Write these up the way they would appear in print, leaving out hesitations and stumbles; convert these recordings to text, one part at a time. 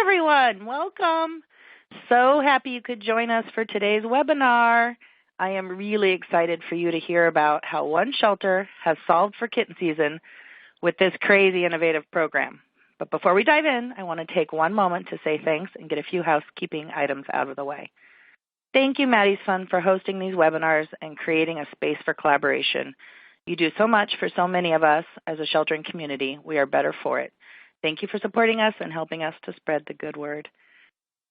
everyone. Welcome. So happy you could join us for today's webinar. I am really excited for you to hear about how one shelter has solved for kitten season with this crazy innovative program. But before we dive in, I want to take one moment to say thanks and get a few housekeeping items out of the way. Thank you, Maddie's Fund, for hosting these webinars and creating a space for collaboration. You do so much for so many of us as a sheltering community. We are better for it. Thank you for supporting us and helping us to spread the good word.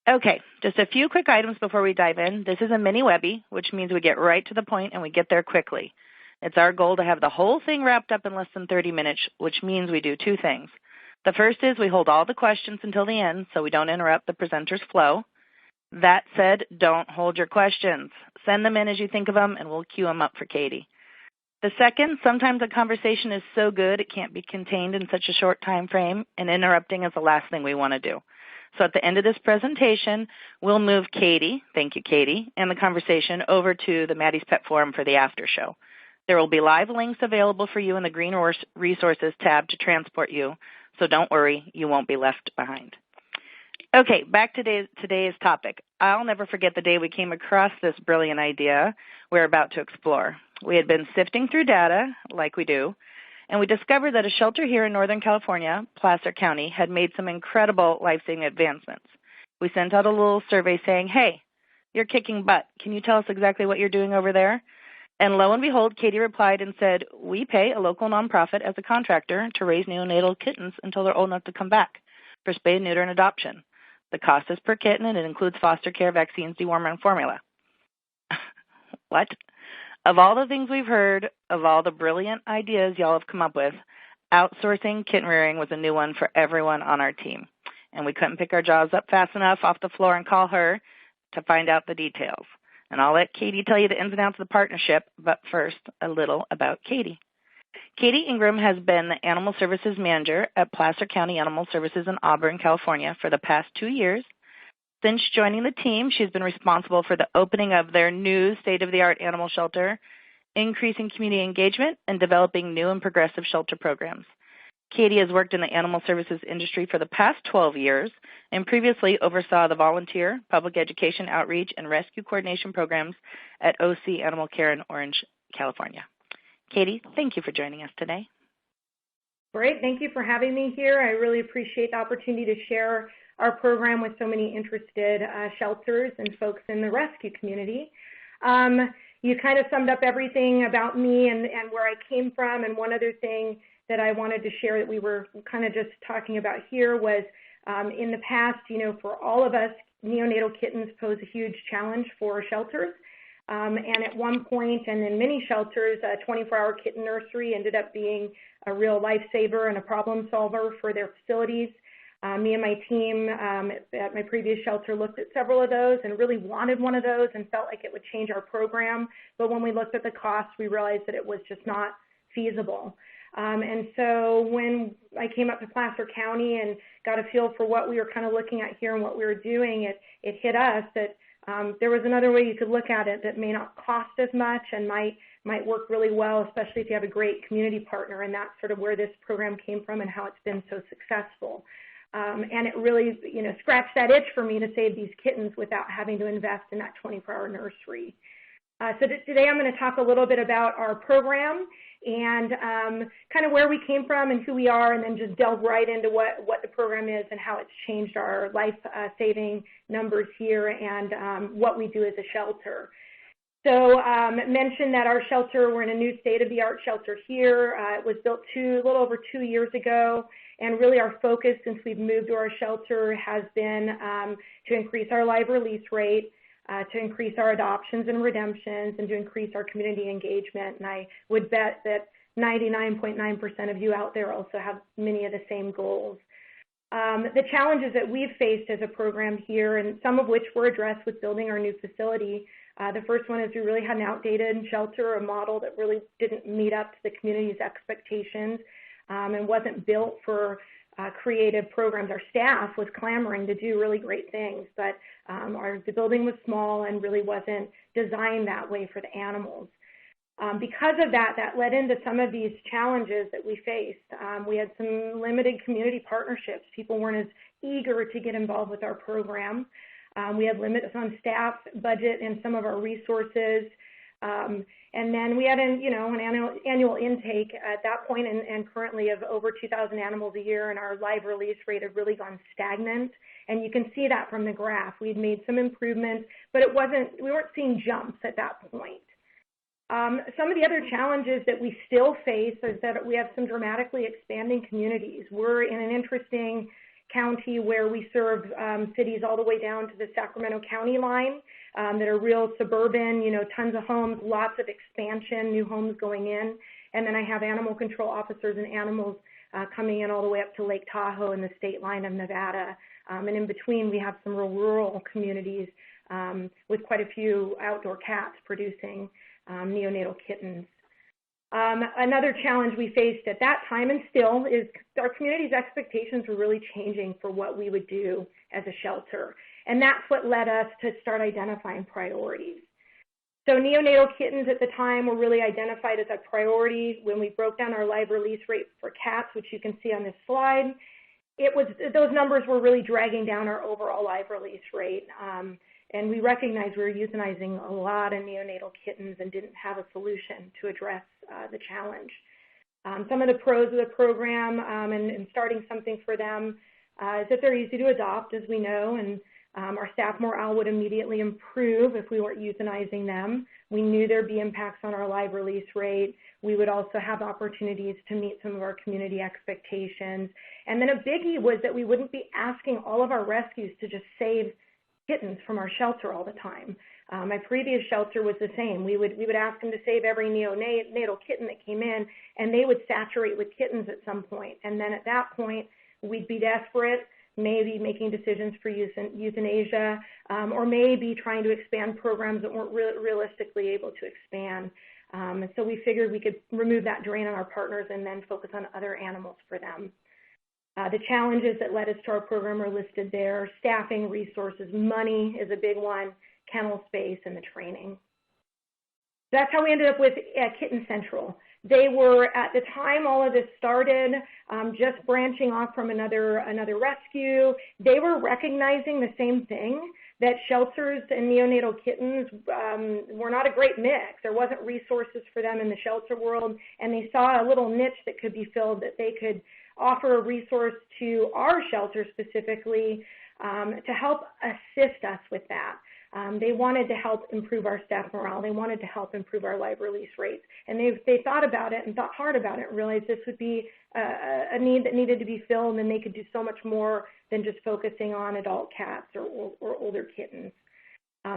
Okay, just a few quick items before we dive in. This is a mini Webby, which means we get right to the point and we get there quickly. It's our goal to have the whole thing wrapped up in less than 30 minutes, which means we do two things. The first is we hold all the questions until the end so we don't interrupt the presenter's flow. That said, don't hold your questions. Send them in as you think of them and we'll queue them up for Katie. The second, sometimes a conversation is so good it can't be contained in such a short time frame, and interrupting is the last thing we want to do. So at the end of this presentation, we'll move Katie, thank you Katie, and the conversation over to the Maddie's Pet Forum for the after show. There will be live links available for you in the Green Resources tab to transport you, so don't worry, you won't be left behind. Okay, back to today's topic. I'll never forget the day we came across this brilliant idea we're about to explore. We had been sifting through data, like we do, and we discovered that a shelter here in Northern California, Placer County, had made some incredible life-saving advancements. We sent out a little survey saying, hey, you're kicking butt. Can you tell us exactly what you're doing over there? And lo and behold, Katie replied and said, we pay a local nonprofit as a contractor to raise neonatal kittens until they're old enough to come back for spay, neuter, and adoption. The cost is per kitten, and it includes foster care, vaccines, dewormer, and formula. What? Of all the things we've heard, of all the brilliant ideas y'all have come up with, outsourcing kitten rearing was a new one for everyone on our team. And we couldn't pick our jaws up fast enough off the floor and call her to find out the details. And I'll let Katie tell you the ins and outs of the partnership, but first, a little about Katie. Katie Ingram has been the Animal Services Manager at Placer County Animal Services in Auburn, California for the past 2 years. Since joining the team, she's been responsible for the opening of their new state-of-the-art animal shelter, increasing community engagement, and developing new and progressive shelter programs. Katie has worked in the animal services industry for the past 12 years and previously oversaw the volunteer, public education outreach, and rescue coordination programs at OC Animal Care in Orange, California. Katie, thank you for joining us today. Great. Thank you for having me here. I really appreciate the opportunity to share our program with so many interested shelters and folks in the rescue community. You kind of summed up everything about me and where I came from, and one other thing that I wanted to share that we were kind of just talking about here was in the past, for all of us, neonatal kittens pose a huge challenge for shelters. And at one point, and in many shelters, a 24-hour kitten nursery ended up being a real lifesaver and a problem solver for their facilities. Me and my team at my previous shelter looked at several of those and really wanted one of those and felt like it would change our program. But when we looked at the cost, we realized that it was just not feasible. And so when I came up to Placer County and got a feel for what we were kind of looking at here and what we were doing, it hit us that there was another way you could look at it that may not cost as much and might work really well, especially if you have a great community partner, and that's sort of where this program came from and how it's been so successful. And it really, scratched that itch for me to save these kittens without having to invest in that 24-hour nursery. So today I'm going to talk a little bit about our program and kind of where we came from and who we are, and then just delve right into what the program is and how it's changed our life-saving numbers here and what we do as a shelter. So mentioned that our shelter, we're in a new state-of-the-art shelter here. It was built a little over 2 years ago, and really our focus since we've moved to our shelter has been to increase our live release rate, to increase our adoptions and redemptions, and to increase our community engagement. And I would bet that 99.9% of you out there also have many of the same goals. The challenges that we've faced as a program here, and some of which were addressed with building our new facility. The first one is we really had an outdated shelter, a model that really didn't meet up to the community's expectations and wasn't built for creative programs. Our staff was clamoring to do really great things, but the building was small and really wasn't designed that way for the animals. Because of that, that led into some of these challenges that we faced. We had some limited community partnerships. People weren't as eager to get involved with our program. We had limits on staff, budget, and some of our resources. And then we had an annual intake at that point and currently of over 2,000 animals a year, and our live release rate had really gone stagnant. And you can see that from the graph. We'd made some improvements, but we weren't seeing jumps at that point. Some of the other challenges that we still face is that we have some dramatically expanding communities. We're in an interesting county where we serve cities all the way down to the Sacramento County line that are real suburban, tons of homes, lots of expansion, new homes going in. And then I have animal control officers and animals coming in all the way up to Lake Tahoe and the state line of Nevada. And in between, we have some real rural communities with quite a few outdoor cats producing neonatal kittens. Another challenge we faced at that time and still is our community's expectations were really changing for what we would do as a shelter. And that's what led us to start identifying priorities. So neonatal kittens at the time were really identified as a priority when we broke down our live release rate for cats, which you can see on this slide. Those numbers were really dragging down our overall live release rate. And we recognized we were euthanizing a lot of neonatal kittens and didn't have a solution to address the challenge. Some of the pros of the program and starting something for them is that they're easy to adopt, as we know, and our staff morale would immediately improve if we weren't euthanizing them. We knew there'd be impacts on our live release rate. We would also have opportunities to meet some of our community expectations. And then a biggie was that we wouldn't be asking all of our rescues to just save kittens from our shelter all the time. My previous shelter was the same. We would ask them to save every neonatal kitten that came in, and they would saturate with kittens at some point. And then at that point, we'd be desperate, maybe making decisions for euthanasia, or maybe trying to expand programs that weren't realistically able to expand. And so we figured we could remove that drain on our partners and then focus on other animals for them. The challenges that led us to our program are listed there: staffing, resources, money is a big one, kennel space, and the training. That's how we ended up with Kitten Central. They were, at the time all of this started, just branching off from another rescue. They were recognizing the same thing, that shelters and neonatal kittens were not a great mix. There wasn't resources for them in the shelter world, and they saw a little niche that could be filled, that they could offer a resource to our shelter specifically to help assist us with that. They wanted to help improve our staff morale. They wanted to help improve our live release rates. And they thought about it and thought hard about it and realized this would be a need that needed to be filled, and they could do so much more than just focusing on adult cats or older kittens.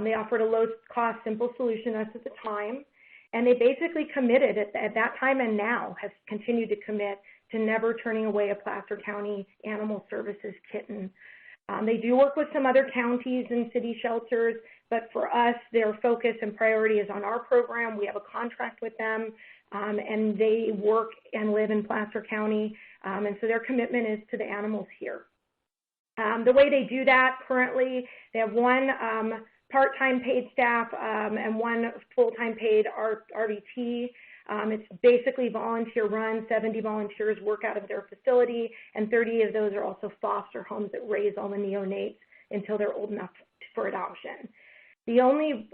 They offered a low-cost, simple solution to us at the time, and they basically committed at that time and now has continued to commit to never turning away a Placer County Animal Services kitten. They do work with some other counties and city shelters, but for us, their focus and priority is on our program. We have a contract with them, and they work and live in Placer County, and so their commitment is to the animals here. The way they do that currently, they have one part-time paid staff and one full-time paid RVT. It's basically volunteer run. 70 volunteers work out of their facility, and 30 of those are also foster homes that raise all the neonates until they're old enough for adoption. The only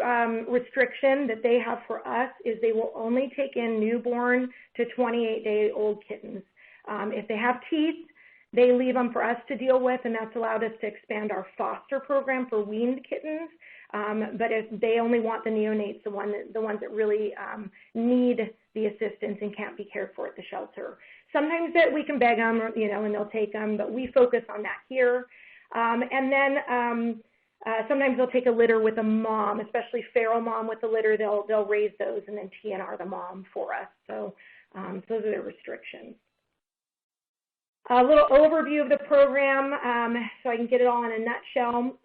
restriction that they have for us is they will only take in newborn to 28-day-old kittens. If they have teeth, they leave them for us to deal with, and that's allowed us to expand our foster program for weaned kittens. But if they only want the neonates, the ones that really need the assistance and can't be cared for at the shelter. Sometimes that we can beg them, and they'll take them, but we focus on that here. And then sometimes they'll take a litter with a mom, especially feral mom with a litter. They'll raise those and then TNR the mom for us. So those are the restrictions. A little overview of the program, so I can get it all in a nutshell.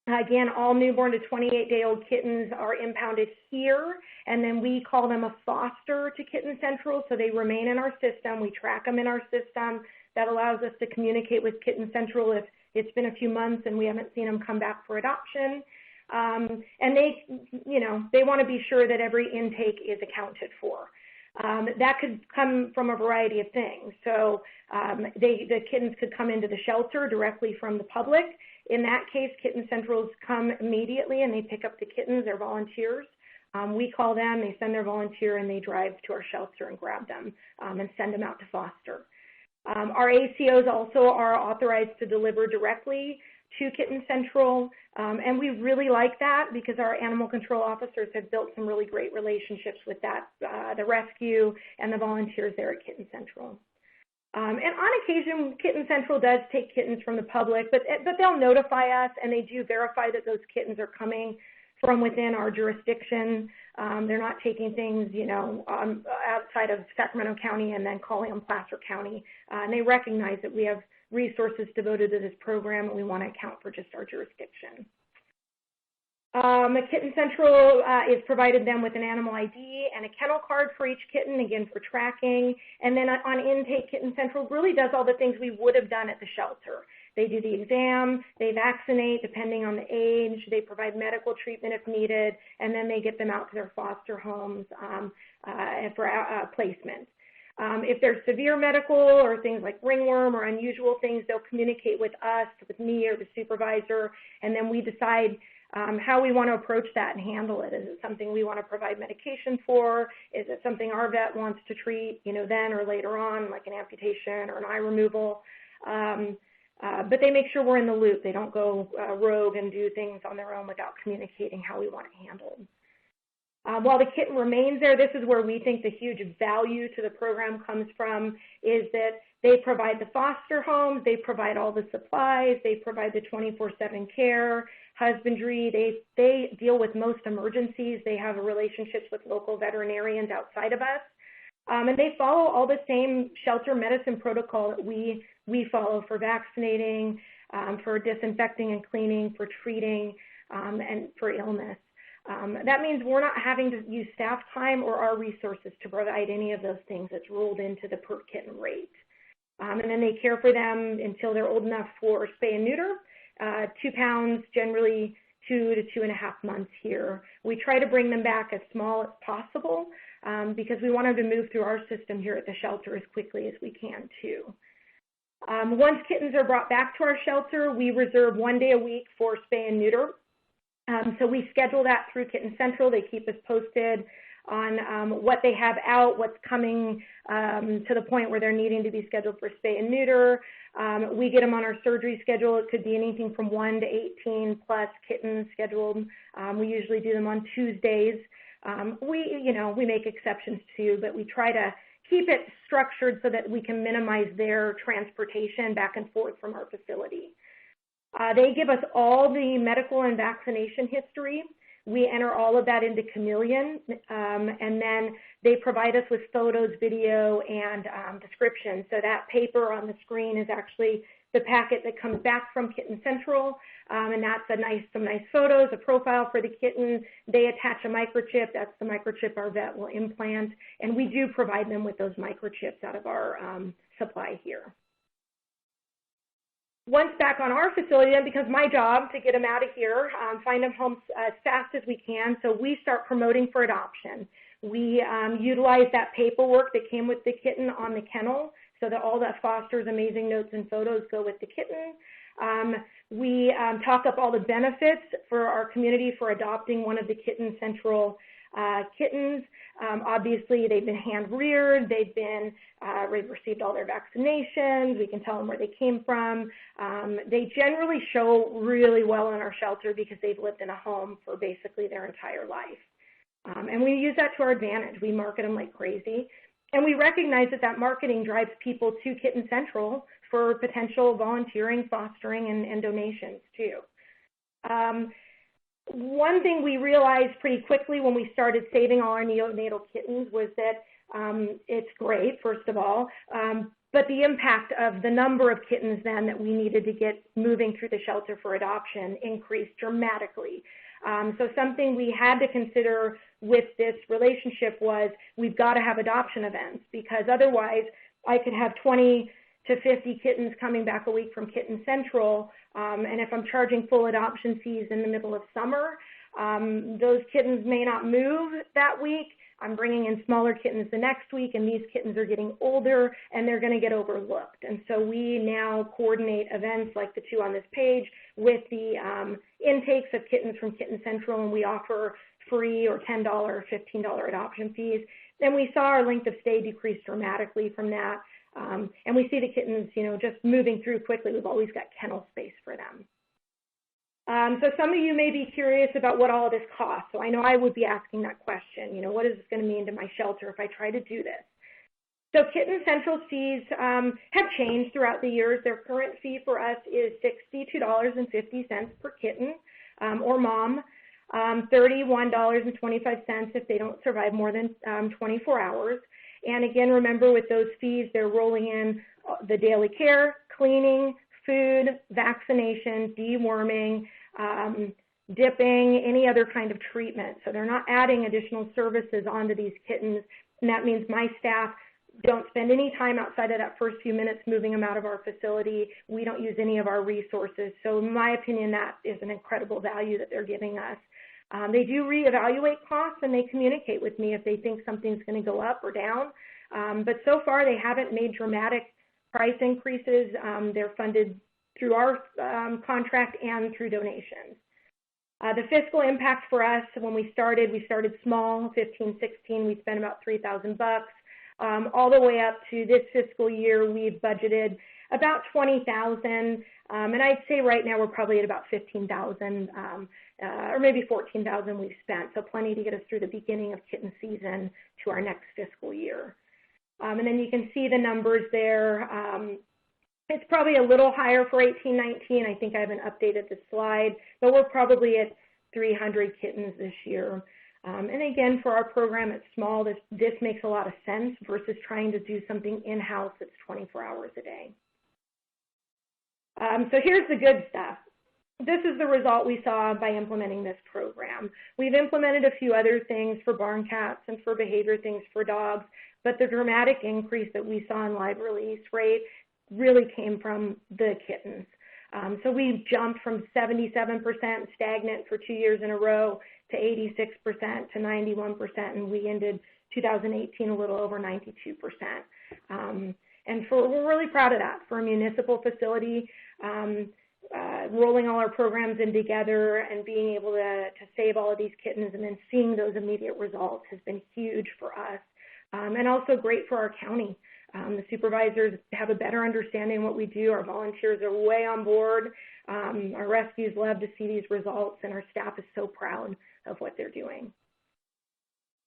Again, all newborn to 28-day-old kittens are impounded here, and then we call them a foster to Kitten Central, so they remain in our system. We track them in our system. That allows us to communicate with Kitten Central if it's been a few months and we haven't seen them come back for adoption. And they want to be sure that every intake is accounted for. That could come from a variety of things. So the kittens could come into the shelter directly from the public. In that case, Kitten Centrals come immediately and they pick up the kittens. They're volunteers. We call them, they send their volunteer, and they drive to our shelter and grab them and send them out to foster. Our ACOs also are authorized to deliver directly to Kitten Central, and we really like that because our animal control officers have built some really great relationships with that, the rescue and the volunteers there at Kitten Central. And on occasion, Kitten Central does take kittens from the public, but they'll notify us, and they do verify that those kittens are coming from within our jurisdiction. They're not taking things, outside of Sacramento County and then calling them Placer County. And they recognize that we have resources devoted to this program, and we want to account for just our jurisdiction. Kitten Central is provided them with an animal ID and a kennel card for each kitten, again for tracking. And then on intake, Kitten Central really does all the things we would have done at the shelter. They do the exam, they vaccinate depending on the age, they provide medical treatment if needed, and then they get them out to their foster homes for placement. If there's severe medical or things like ringworm or unusual things, they'll communicate with us, with me or the supervisor, and then we decide how we want to approach that and handle it. Is it something we want to provide medication for? Is it something our vet wants to treat, then or later on, like an amputation or an eye removal? But they make sure we're in the loop. They don't go rogue and do things on their own without communicating how we want it handled. While the kitten remains there, this is where we think the huge value to the program comes from, is that they provide the foster homes, they provide all the supplies, they provide the 24/7 care, husbandry, they deal with most emergencies, they have relationships with local veterinarians outside of us, and they follow all the same shelter medicine protocol that we follow for vaccinating, for disinfecting and cleaning, for treating, and for illness. That means we're not having to use staff time or our resources to provide any of those things. It's rolled into the per kitten rate. And then they care for them until they're old enough for spay and neuter, 2 pounds, generally 2 to 2.5 months here. We try to bring them back as small as possible because we want them to move through our system here at the shelter as quickly as we can too. Once kittens are brought back to our shelter, we reserve 1 day a week for spay and neuter. So we schedule that through Kitten Central. They keep us posted on what they have out, what's coming to the point where they're needing to be scheduled for spay and neuter. We get them on our surgery schedule. It could be anything from 1 to 18 plus kittens scheduled. We usually do them on Tuesdays. We make exceptions too, but we try to keep it structured so that we can minimize their transportation back and forth from our facility. They give us all the medical and vaccination history. We enter all of that into Chameleon, and then they provide us with photos, video, and descriptions. So that paper on the screen is actually the packet that comes back from Kitten Central, and that's some nice photos, a profile for the kitten. They attach a microchip. That's the microchip our vet will implant, and we do provide them with those microchips out of our supply here. Once back on our facility, then becomes my job to get them out of here, find them homes as fast as we can. So we start promoting for adoption. We utilize that paperwork that came with the kitten on the kennel so that all that foster's amazing notes and photos go with the kitten. We talk up all the benefits for our community for adopting one of the Kitten Central kittens. Obviously, they've been hand-reared, they've received all their vaccinations, we can tell them where they came from. They generally show really well in our shelter because they've lived in a home for basically their entire life. And we use that to our advantage. We market them like crazy. And we recognize that marketing drives people to Kitten Central for potential volunteering, fostering, and donations too. One thing we realized pretty quickly when we started saving all our neonatal kittens was that it's great, first of all, but the impact of the number of kittens then that we needed to get moving through the shelter for adoption increased dramatically. So something we had to consider with this relationship was we've got to have adoption events because otherwise I could have 20 to 50 kittens coming back a week from Kitten Central, and if I'm charging full adoption fees in the middle of summer, those kittens may not move that week. I'm bringing in smaller kittens the next week, and these kittens are getting older, and they're going to get overlooked. And so we now coordinate events like the two on this page with the intakes of kittens from Kitten Central, and we offer free or $10 or $15 adoption fees. And we saw our length of stay decrease dramatically from that. And we see the kittens, just moving through quickly. We've always got kennel space for them. So some of you may be curious about what all of this costs. So I know I would be asking that question, what is this going to mean to my shelter if I try to do this? So Kitten Central's fees have changed throughout the years. Their current fee for us is $62.50 per kitten or mom, $31.25 if they don't survive more than 24 hours. And again, remember with those fees, they're rolling in the daily care, cleaning, food, vaccination, deworming, dipping, any other kind of treatment. So they're not adding additional services onto these kittens, and that means my staff don't spend any time outside of that first few minutes moving them out of our facility. We don't use any of our resources. So in my opinion, that is an incredible value that they're giving us. They do reevaluate costs, and they communicate with me if they think something's going to go up or down. But so far, they haven't made dramatic price increases. They're funded through our contract and through donations. The fiscal impact for us, when we started small, 15, 16, we spent about $3,000 bucks. All the way up to this fiscal year, we've budgeted about $20,000, and I'd say right now we're probably at about $15,000 or maybe $14,000 we've spent, so plenty to get us through the beginning of kitten season to our next fiscal year. And then you can see the numbers there. It's probably a little higher for 18-19. I think I haven't updated the slide, but we're probably at 300 kittens this year. And again, for our program, it's small. This makes a lot of sense versus trying to do something in-house that's 24 hours a day. So here's the good stuff. This is the result we saw by implementing this program. We've implemented a few other things for barn cats and for behavior things for dogs, but the dramatic increase that we saw in live release rate really came from the kittens. So we jumped from 77% stagnant for 2 years in a row to 86% to 91%, and we ended 2018 a little over 92%. And we're really proud of that. For a municipal facility, rolling all our programs in together and being able to save all of these kittens and then seeing those immediate results has been huge for us, and also great for our county. The supervisors have a better understanding of what we do. Our volunteers are way on board. Our rescues love to see these results, and our staff is so proud of what they're doing.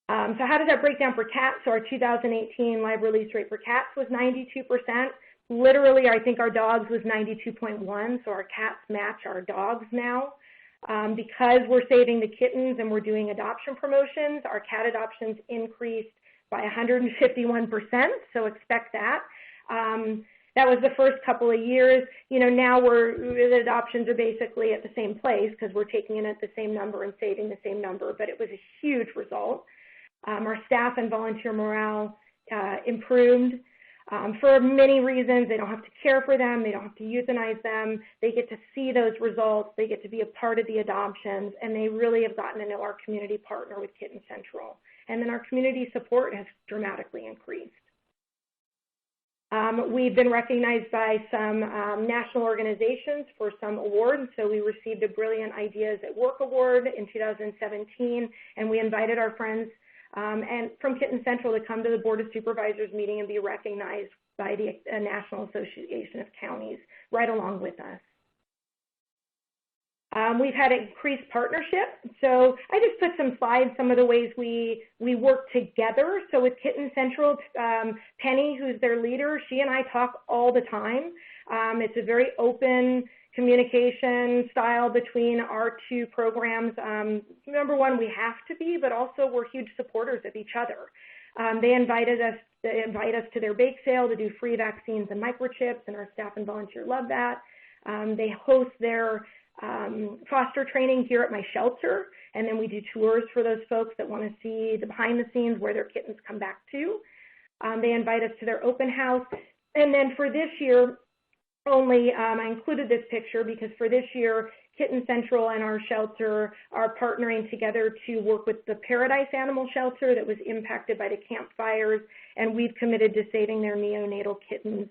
So how does that break down for cats? So our 2018 live release rate for cats was 92%. Literally, I think our dogs was 92.1, so our cats match our dogs now. Because we're saving the kittens and we're doing adoption promotions, our cat adoptions increased by 151%, so expect that. That was the first couple of years. Now the adoptions are basically at the same place because we're taking in at the same number and saving the same number, but it was a huge result. Our staff and volunteer morale improved for many reasons. They don't have to care for them. They don't have to euthanize them. They get to see those results. They get to be a part of the adoptions, and they really have gotten to know our community partner with Kitten Central. And then our community support has dramatically increased. We've been recognized by some national organizations for some awards. So we received a Brilliant Ideas at Work Award in 2017, and we invited our friends and from Kitten Central to come to the Board of Supervisors meeting and be recognized by the National Association of Counties right along with us. We've had increased partnership. So I just put some slides, some of the ways we work together. So with Kitten Central, Penny, who's their leader, she and I talk all the time. It's a very open communication style between our two programs. Number one, we have to be, but also we're huge supporters of each other. They invite us to their bake sale to do free vaccines and microchips, and our staff and volunteer love that. They host their foster training here at my shelter, and then we do tours for those folks that want to see the behind the scenes where their kittens come back to. They invite us to their open house, And then for this year only, I included this picture because for this year, Kitten Central and our shelter are partnering together to work with the Paradise Animal Shelter that was impacted by the campfires, and we've committed to saving their neonatal kittens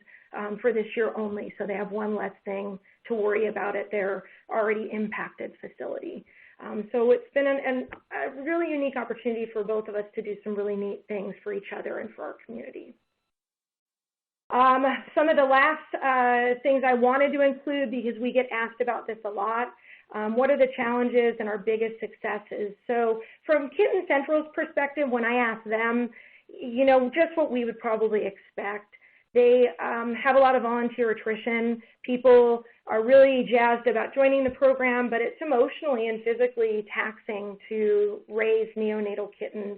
for this year only, so they have one less thing to worry about at their already impacted facility. So it's been a really unique opportunity for both of us to do some really neat things for each other and for our community. Some of the last things I wanted to include, because we get asked about this a lot, what are the challenges and our biggest successes? So from Kitten Central's perspective, when I ask them, you know, just what we would probably expect. They have a lot of volunteer attrition. People are really jazzed about joining the program, but it's emotionally and physically taxing to raise neonatal kittens.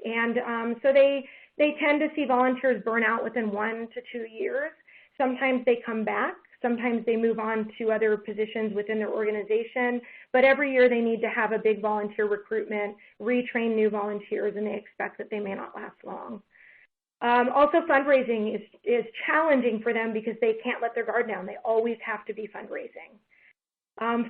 And so they tend to see volunteers burn out within 1 to 2 years. Sometimes they come back. Sometimes they move on to other positions within their organization. But every year they need to have a big volunteer recruitment, retrain new volunteers, and they expect that they may not last long. Also, fundraising is challenging for them because they can't let their guard down. They always have to be fundraising.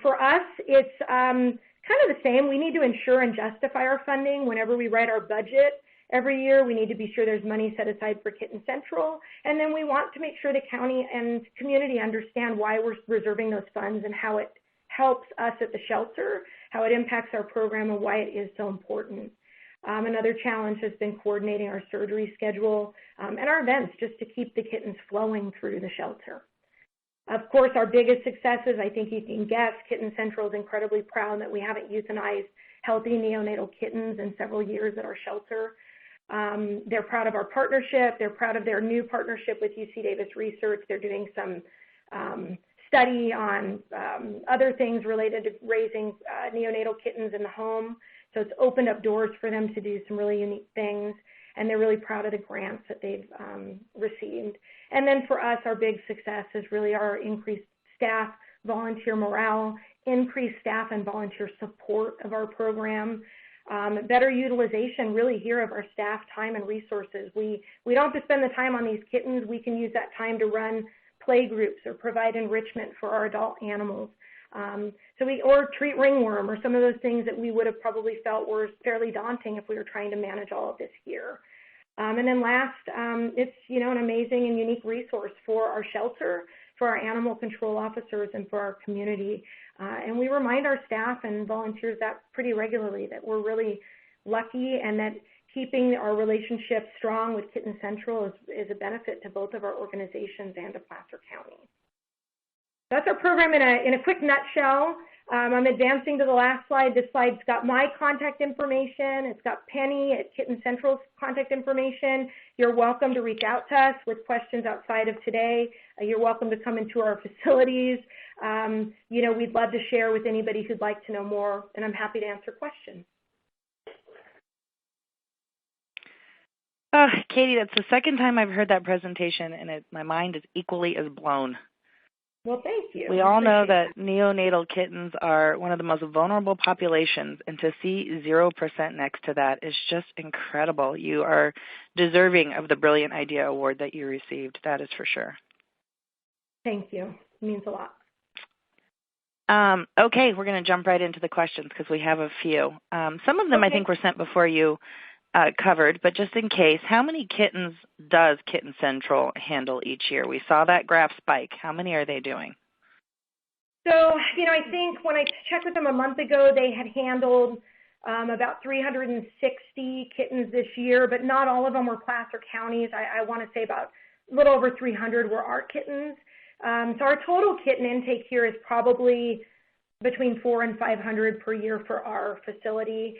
For us, it's kind of the same. We need to ensure and justify our funding whenever we write our budget. Every year, we need to be sure there's money set aside for Kitten Central, and then we want to make sure the county and community understand why we're reserving those funds and how it helps us at the shelter, how it impacts our program, and why it is so important. Another challenge has been coordinating our surgery schedule and our events just to keep the kittens flowing through the shelter. Of course, our biggest successes, I think you can guess, Kitten Central is incredibly proud that we haven't euthanized healthy neonatal kittens in several years at our shelter. They're proud of our partnership. They're proud of their new partnership with UC Davis Research. They're doing some study on other things related to raising neonatal kittens in the home. So it's opened up doors for them to do some really unique things, and they're really proud of the grants that they've received. And then for us, our big success is really our increased staff, volunteer morale, increased staff and volunteer support of our program, better utilization really here of our staff time and resources. We don't have to spend the time on these kittens. We can use that time to run play groups or provide enrichment for our adult animals. Or treat ringworm or some of those things that we would have probably felt were fairly daunting if we were trying to manage all of this here. And then last, it's, you know, an amazing and unique resource for our shelter, for our animal control officers, and for our community. And we remind our staff and volunteers that pretty regularly, that we're really lucky and that keeping our relationship strong with Kitten Central is a benefit to both of our organizations and to Placer County. That's our program in a quick nutshell. I'm advancing to the last slide. This slide's got my contact information. It's got Penny at Kitten Central's contact information. You're welcome to reach out to us with questions outside of today. You're welcome to come into our facilities. You know, we'd love to share with anybody who'd like to know more, and I'm happy to answer questions. Katie, that's the second time I've heard that presentation, and my mind is equally as blown. Well, thank you. We all know that neonatal kittens are one of the most vulnerable populations, and to see 0% next to that is just incredible. You are deserving of the Brilliant Idea Award that you received, that is for sure. Thank you. It means a lot. Okay, we're going to jump right into the questions because we have a few. Some of them I think were sent before you covered, but just in case, how many kittens does Kitten Central handle each year? We saw that graph spike. How many are they doing? So, you know, I think when I checked with them a month ago, they had handled about 360 kittens this year, but not all of them were Placer counties. I want to say about a little over 300 were our kittens. So our total kitten intake here is probably between 400 and 500 per year for our facility,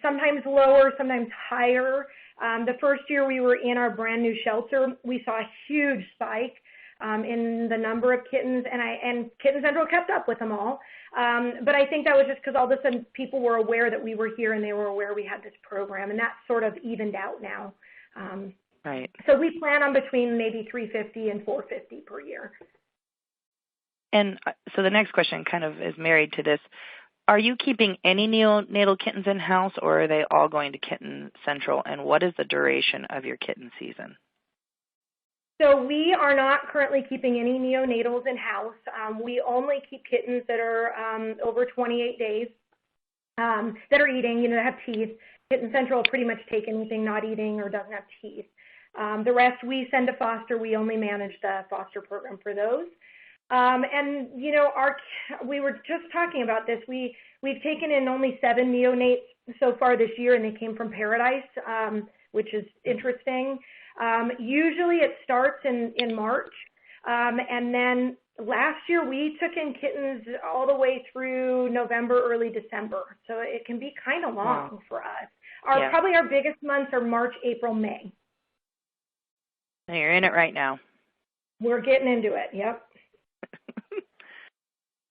sometimes lower, sometimes higher. The first year we were in our brand new shelter, we saw a huge spike in the number of kittens, and Kitten Central kept up with them all. But I think that was just because all of a sudden people were aware that we were here and they were aware we had this program, and that's sort of evened out now. Right. So we plan on between maybe 350 and 450 per year. And so the next question kind of is married to this. Are you keeping any neonatal kittens in-house, or are they all going to Kitten Central? And what is the duration of your kitten season? So we are not currently keeping any neonatals in-house. We only keep kittens that are over 28 days that are eating, that have teeth. Kitten Central will pretty much take anything not eating or doesn't have teeth. The rest we send to foster. We only manage the foster program for those. And, we were just talking about this. We've taken in only 7 neonates so far this year, and they came from Paradise, which is interesting. Usually it starts in March, and then last year we took in kittens all the way through November, early December, so it can be kind of long for us. Probably our biggest months are March, April, May. And you're in it right now. We're getting into it, yep.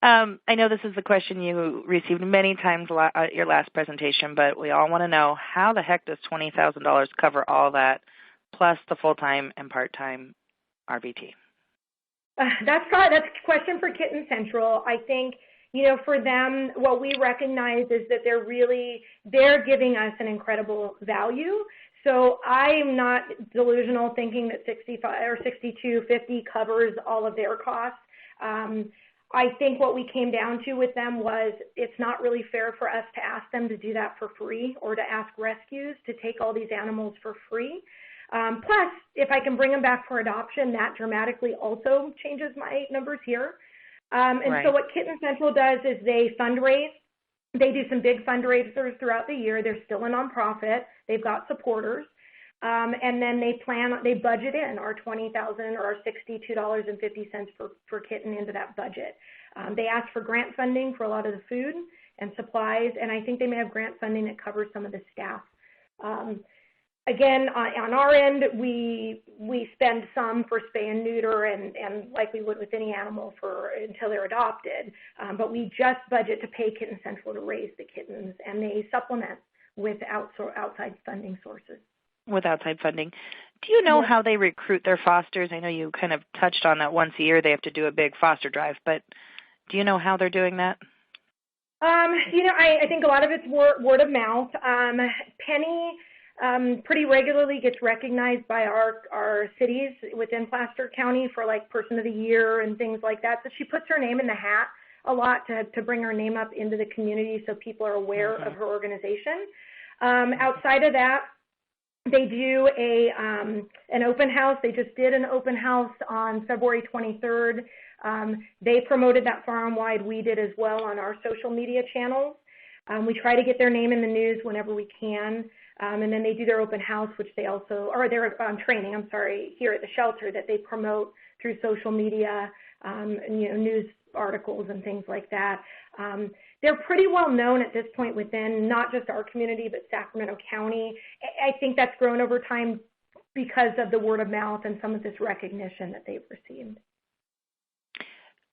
I know this is the question you received many times at your last presentation, but we all want to know, how the heck does $20,000 cover all that, plus the full-time and part-time RVT? That's a question for Kitten Central. I think, for them, what we recognize is that they're giving us an incredible value. So I'm not delusional thinking that $65 or $62.50 covers all of their costs. I think what we came down to with them was it's not really fair for us to ask them to do that for free, or to ask rescues to take all these animals for free. Plus, if I can bring them back for adoption, that dramatically also changes my numbers here. So what Kitten Central does is they fundraise. They do some big fundraisers throughout the year. They're still a nonprofit. They've got supporters. And then they budget in our $20,000 or our $62.50 for kitten into that budget. They ask for grant funding for a lot of the food and supplies, and I think they may have grant funding that covers some of the staff. Again, on our end, we spend some for spay and neuter, and like we would with any animal until they're adopted. But we just budget to pay Kitten Central to raise the kittens, and they supplement with outside funding sources. With outside funding. Do you know how they recruit their fosters? I know you kind of touched on that once a year they have to do a big foster drive, but do you know how they're doing that? I think a lot of it's word of mouth. Penny pretty regularly gets recognized by our cities within Placer County for like Person of the Year and things like that. So she puts her name in the hat a lot to bring her name up into the community so people are aware of her organization. Outside of that, they do an open house. They just did an open house on February 23rd. They promoted that farm-wide. We did as well on our social media channels. We try to get their name in the news whenever we can. And then they do their open house, which they also, or their training, here at the shelter that they promote through social media, news articles and things like that. They're pretty well known at this point within not just our community, but Sacramento County. I think that's grown over time because of the word of mouth and some of this recognition that they've received.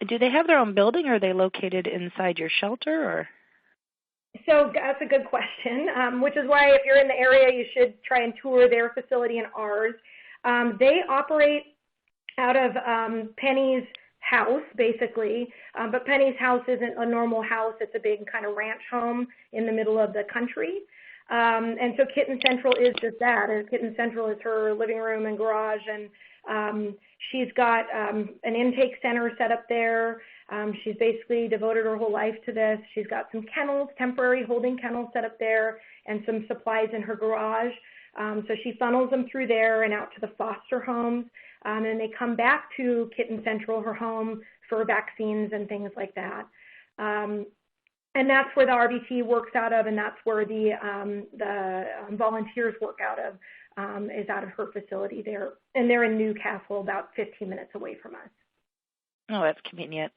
Do they have their own building, or are they located inside your shelter? Or? So that's a good question, which is why if you're in the area, you should try and tour their facility and ours. They operate out of Penny's house, basically, but Penny's house isn't a normal house. It's a big kind of ranch home in the middle of the country. And so Kitten Central is just that. Kitten Central is her living room and garage, and she's got an intake center set up there. She's basically devoted her whole life to this. She's got some kennels, temporary holding kennels set up there, and some supplies in her garage. So she funnels them through there and out to the foster homes. And they come back to Kitten Central, her home, for vaccines and things like that. And that's where the RVT works out of, and that's where the volunteers work out of, is out of her facility there. And they're in Newcastle, about 15 minutes away from us. Oh, that's convenient.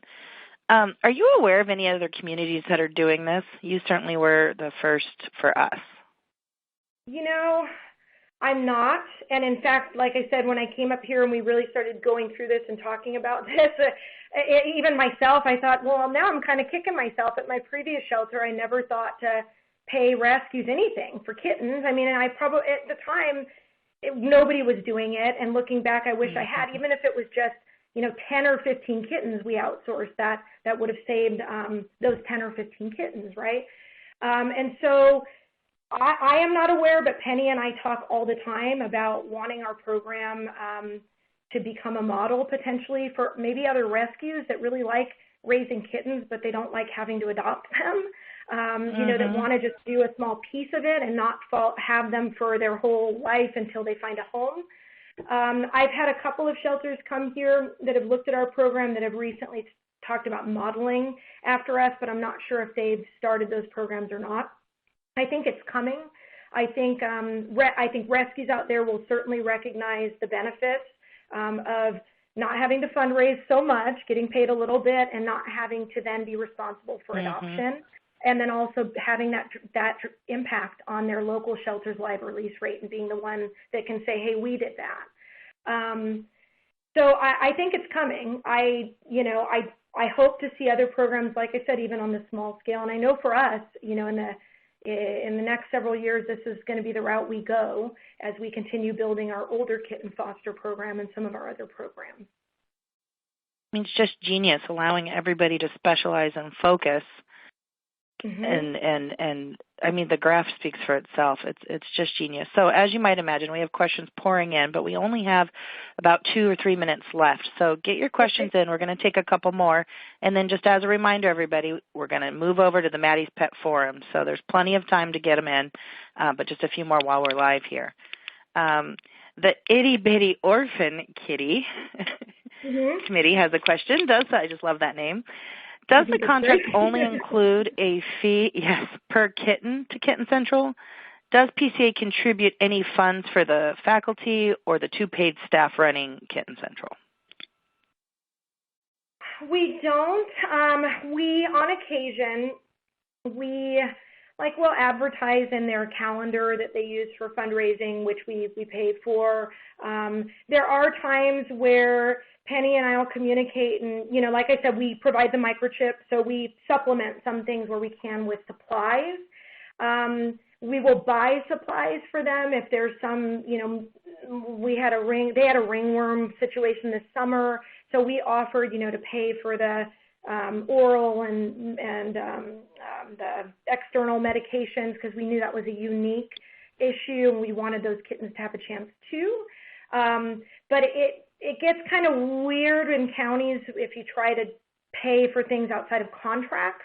Are you aware of any other communities that are doing this? You certainly were the first for us. I'm not. And in fact, like I said, when I came up here and we really started going through this and talking about this, even myself, I thought, well, now I'm kind of kicking myself. At my previous shelter, I never thought to pay rescues anything for kittens. I mean, and I probably, at the time, nobody was doing it. And looking back, I wish I had, even if it was just, 10 or 15 kittens we outsourced, that would have saved those 10 or 15 kittens, right? And so I am not aware, but Penny and I talk all the time about wanting our program to become a model potentially for maybe other rescues that really like raising kittens, but they don't like having to adopt them, that want to just do a small piece of it and not have them for their whole life until they find a home. I've had a couple of shelters come here that have looked at our program that have recently talked about modeling after us, but I'm not sure if they've started those programs or not. I think it's coming. I think rescues out there will certainly recognize the benefits of not having to fundraise so much, getting paid a little bit, and not having to then be responsible for adoption, and then also having that impact on their local shelter's live release rate and being the one that can say, hey, we did that. So I think it's coming. I hope to see other programs, like I said, even on the small scale. And I know for us, in the next several years, this is going to be the route we go as we continue building our older kitten foster program and some of our other programs. I mean, it's just genius, allowing everybody to specialize and focus. And I mean, the graph speaks for itself. It's just genius. So as you might imagine, we have questions pouring in, but we only have about 2 or 3 minutes left. So get your questions in. We're going to take a couple more. And then just as a reminder, everybody, we're going to move over to the Maddie's Pet Forum. So there's plenty of time to get them in, but just a few more while we're live here. The Itty Bitty Orphan Kitty Committee has a question. I just love that name. Does the contract only include a fee, per kitten to Kitten Central? Does PCA contribute any funds for the faculty or the 2 paid staff running Kitten Central? We don't. On occasion, we'll advertise in their calendar that they use for fundraising, which we pay for. There are times where Penny and I will communicate, and, like I said, we provide the microchip, so we supplement some things where we can with supplies. We will buy supplies for them if there's some, they had a ringworm situation this summer, so we offered, to pay for the oral and the external medications because we knew that was a unique issue and we wanted those kittens to have a chance too. But it gets kind of weird in counties if you try to pay for things outside of contracts.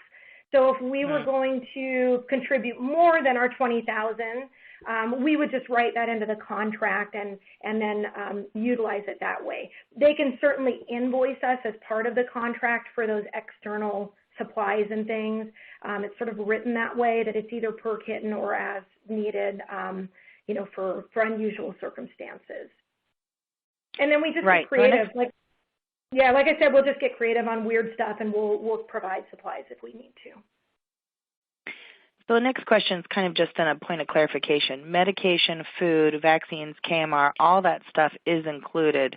So if we were going to contribute more than our $20,000, we would just write that into the contract and then utilize it that way. They can certainly invoice us as part of the contract for those external supplies and things. It's sort of written that way that it's either per kitten or as needed, for unusual circumstances. And then we just get creative. Like I said, we'll just get creative on weird stuff, and we'll provide supplies if we need to. So the next question is kind of just on a point of clarification. Medication, food, vaccines, KMR, all that stuff is included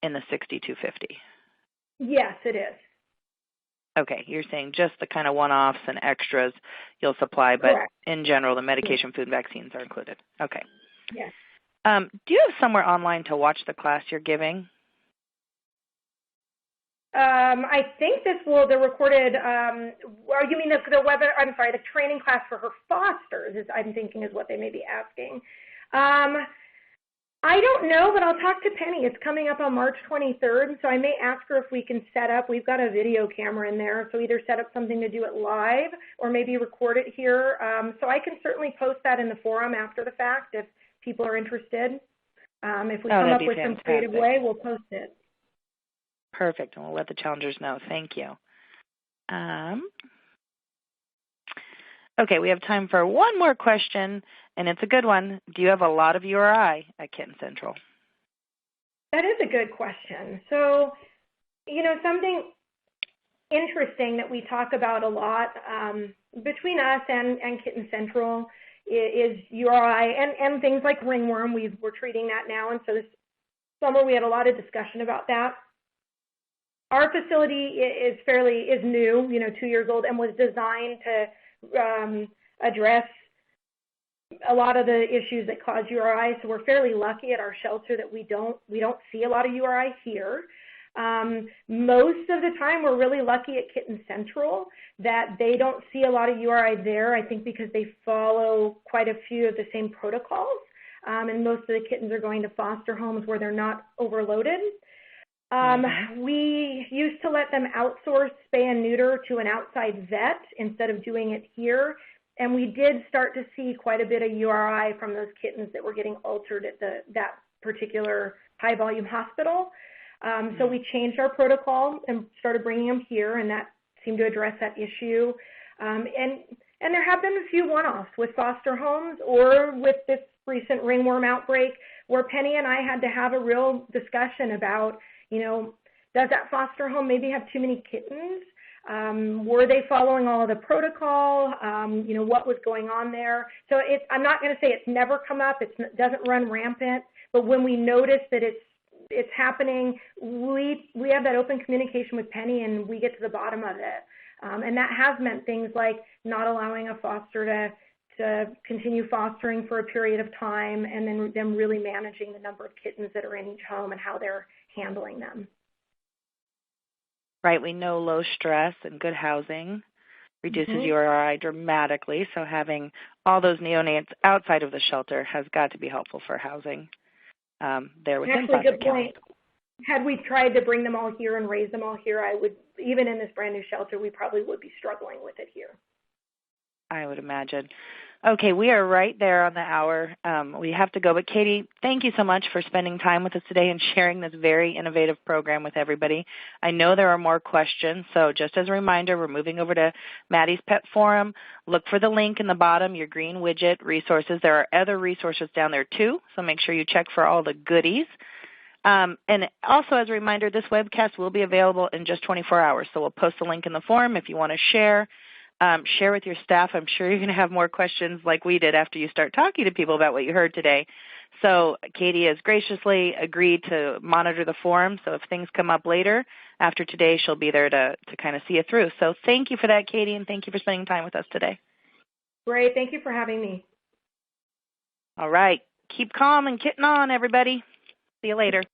in the $6,250. Yes, it is. Okay, you're saying just the kind of one-offs and extras you'll supply, but correct. In general, the medication, food, and vaccines are included. Okay. Yes. Do you have somewhere online to watch the class you're giving? I think the recorded, you mean the webinar, I'm sorry, the training class for her fosters, I'm thinking is what they may be asking. I don't know, but I'll talk to Penny. It's coming up on March 23rd, so I may ask her if we can set up, we've got a video camera in there, so either set up something to do it live or maybe record it here. So I can certainly post that in the forum after the fact if people are interested. If we come up with some creative way, we'll post it. Perfect, and we'll let the challengers know. Thank you. Okay, we have time for one more question, and it's a good one. Do you have a lot of URI at Kitten Central? That is a good question. So, something interesting that we talk about a lot between us and Kitten Central is URI and things like ringworm. We're treating that now, and so this summer we had a lot of discussion about that. Our facility is new, 2 years old, and was designed to address a lot of the issues that cause URI. So we're fairly lucky at our shelter that we don't see a lot of URI here. Most of the time, we're really lucky at Kitten Central that they don't see a lot of URI there, I think because they follow quite a few of the same protocols. and most of the kittens are going to foster homes where they're not overloaded. We used to let them outsource spay and neuter to an outside vet instead of doing it here. And we did start to see quite a bit of URI from those kittens that were getting altered at that particular high-volume hospital. So we changed our protocol and started bringing them here, and that seemed to address that issue. And there have been a few one-offs with foster homes or with this recent ringworm outbreak where Penny and I had to have a real discussion about, does that foster home maybe have too many kittens? Were they following all of the protocol? What was going on there? So I'm not going to say it's never come up. It doesn't run rampant. But when we notice that it's happening, we have that open communication with Penny, and we get to the bottom of it. And that has meant things like not allowing a foster to continue fostering for a period of time, and then them really managing the number of kittens that are in each home and how they're handling them. Right, we know low stress and good housing reduces URI dramatically, so having all those neonates outside of the shelter has got to be helpful for housing there within Actually, good County. point. Had we tried to bring them all here and raise them all here, even in this brand new shelter, we probably would be struggling with it here. I would imagine. Okay, we are right there on the hour. We have to go. But Katie, thank you so much for spending time with us today and sharing this very innovative program with everybody. I know there are more questions, so just as a reminder, we're moving over to Maddie's Pet Forum. Look for the link in the bottom, your green widget, resources. There are other resources down there too, so make sure you check for all the goodies. And also as a reminder, this webcast will be available in just 24 hours, so we'll post the link in the forum if you want to share. Share with your staff. I'm sure you're going to have more questions like we did after you start talking to people about what you heard today. So Katie has graciously agreed to monitor the forum, so if things come up later after today, she'll be there to kind of see it through. So thank you for that, Katie, and thank you for spending time with us today. Great. Thank you for having me. All right. Keep calm and kitten on, everybody. See you later.